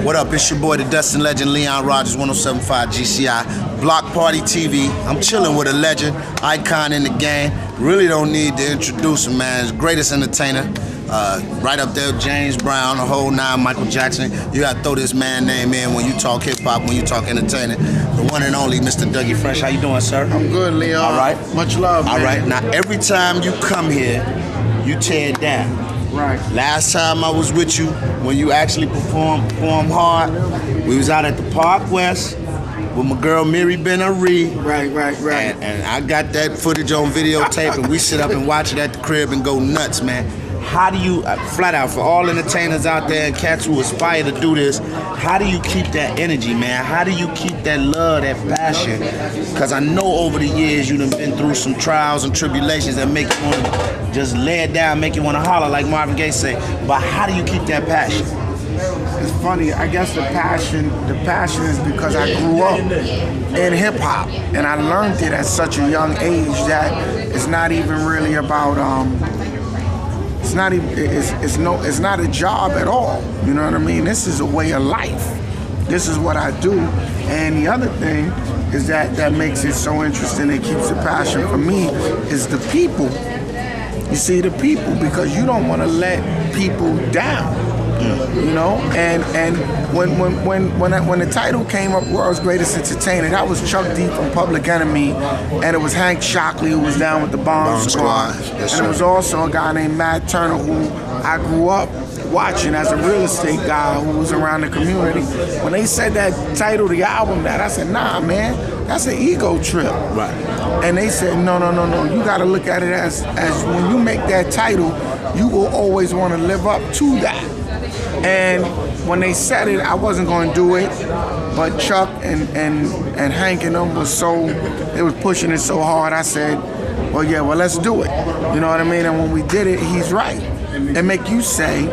What up? It's your boy, the Dustin legend, Leon Rogers, 107.5 GCI, Block Party TV. I'm chilling with a legend, icon in the game. Really don't need to introduce him, man. He's the greatest entertainer. Right up there, James Brown, the whole nine, Michael Jackson. You gotta throw this man name in when you talk hip hop, when you talk entertainment. The one and only Mr. Dougie Fresh. How you doing, sir? I'm good, Leon. All right. Much love, man. All right. Now, every time you come here, you tear it down. Right. Last time I was with you, when you actually perform hard, we was out at the Park West with my girl Miri Ben Ari. Right. And I got that footage on videotape, and we sit up and watch it at the crib and go nuts, man. How do you, flat out, for all entertainers out there and cats who aspire to do this, how do you keep that energy, man? How do you keep that love, that passion? Because I know over the years you done been through some trials and tribulations that make you want to just lay it down, make you want to holler, like Marvin Gaye say. But how do you keep that passion? It's funny, I guess the passion is because I grew up in hip hop, and I learned it at such a young age that it's not even really about it's not a job at all. You know what I mean? This is a way of life. This is what I do. And the other thing is that makes it so interesting and keeps the passion for me is the people. You see, the people, because you don't want to let people down. You know, and when the title came up, World's Greatest Entertainer, that was Chuck D from Public Enemy, and it was Hank Shockley who was down with the Bomb Squad, yes, and it was also a guy named Matt Turner who I grew up watching as a real estate guy who was around the community. When they said that title, the album, that I said, nah, man, that's an ego trip. Right. And they said, no, you got to look at it as when you make that title, you will always want to live up to that. And when they said it, I wasn't going to do it, but Chuck and Hank and them they was pushing it so hard. I said, well, let's do it. You know what I mean? And when we did it, he's right. And make you say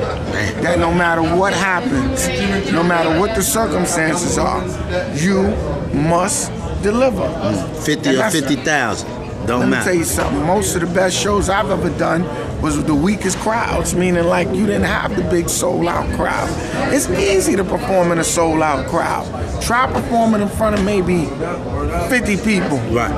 that no matter what happens, no matter what the circumstances are, you must deliver. 50 or 50,000. Don't matter. Let me tell you something. Most of the best shows I've ever done was with the weakest crowds, meaning like you didn't have the big sold-out crowd. It's easy to perform in a sold-out crowd. Try performing in front of maybe 50 people, right,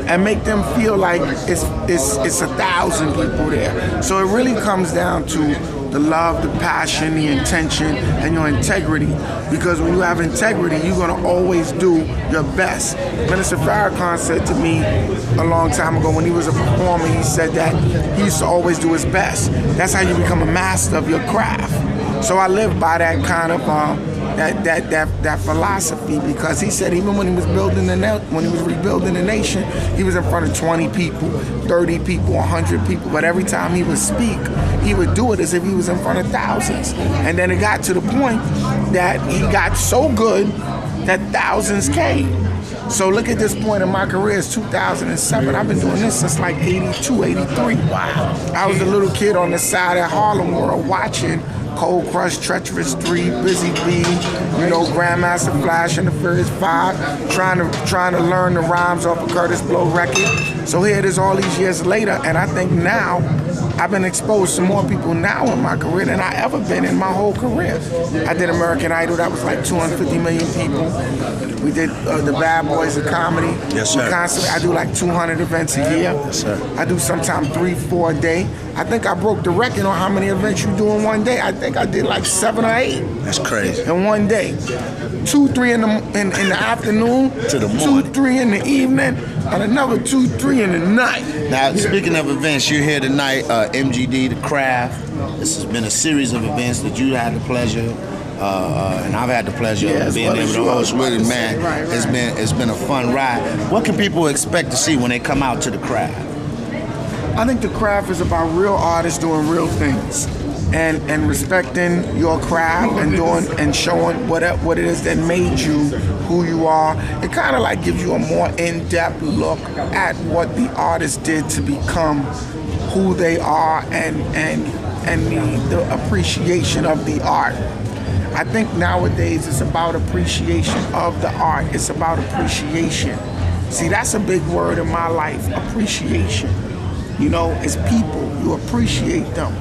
and make them feel like it's 1,000 people there. So it really comes down to the love, the passion, the intention, and your integrity. Because when you have integrity, you're gonna always do your best. Minister Farrakhan said to me a long time ago when he was a performer, he said that he used to always do his best. That's how you become a master of your craft. So I live by that kind of that philosophy, because he said even when he was rebuilding the nation, he was in front of 20 people, 30 people, 100 people. But every time he would speak, he would do it as if he was in front of thousands. And then it got to the point that he got so good that thousands came. So look at this point in my career, it's 2007. I've been doing this since like 82, 83. Wow. I was a little kid on the side of Harlem World watching Cold Crush, Treacherous 3, Busy Bee, Grandmaster Flash and the Furious 5, trying to learn the rhymes off a Curtis Blow record. So here it is all these years later, and I think now I've been exposed to more people now in my career than I ever been in my whole career. I did American Idol, that was like 250 million people. We did the Bad Boys of Comedy. Yes, sir. I do like 200 events a year. Yes, sir. I do sometimes 3-4 a day. I think I broke the record on how many events you do in one day. I think I did like 7 or 8. That's crazy. In one day. 2-3 in the afternoon, to the morning. 2-3 in the evening, and another 2-3 in the night. Now, speaking of events, you're here tonight, MGD Craft. This has been a series of events that you had the pleasure, and I've had the pleasure of being able to host with it, man. Right. It's been a fun ride. What can people expect to see when they come out to the craft? I think the craft is about real artists doing real things, and respecting your craft and showing what it is that made you who you are. It kind of like gives you a more in-depth look at what the artist did to become who they are, and the appreciation of the art. I think nowadays it's about appreciation of the art. It's about appreciation. See, that's a big word in my life, appreciation. It's people. You appreciate them.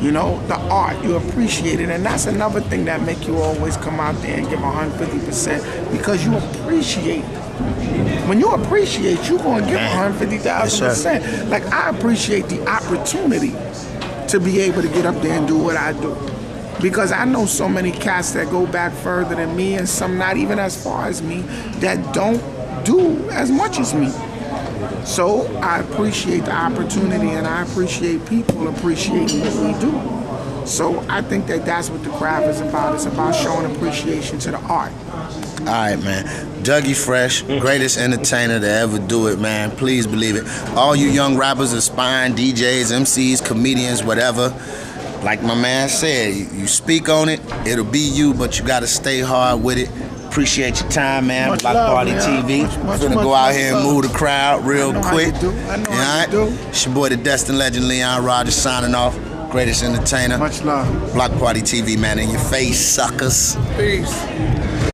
You know, the art, you appreciate it. And that's another thing that make you always come out there and give 150% because you appreciate. When you appreciate, you're going to give 150,000%. Like, I appreciate the opportunity to be able to get up there and do what I do. Because I know so many cats that go back further than me and some not even as far as me that don't do as much as me. So I appreciate the opportunity and I appreciate people appreciating what we do. So I think that that's what the craft is about. It's about showing appreciation to the art. All right, man. Dougie Fresh, greatest entertainer to ever do it, man. Please believe it. All you young rappers, aspiring DJs, MCs, comedians, whatever. Like my man said, you speak on it, it'll be you, but you gotta stay hard with it. Appreciate your time, man. Much Block love, Party man. TV. Finna go out here and move the crowd real quick. I know how you do. It's your boy, the Destined Legend, Leon Rogers, signing off. Greatest entertainer. Much love. Block Party TV, man. In your face, suckers. Peace.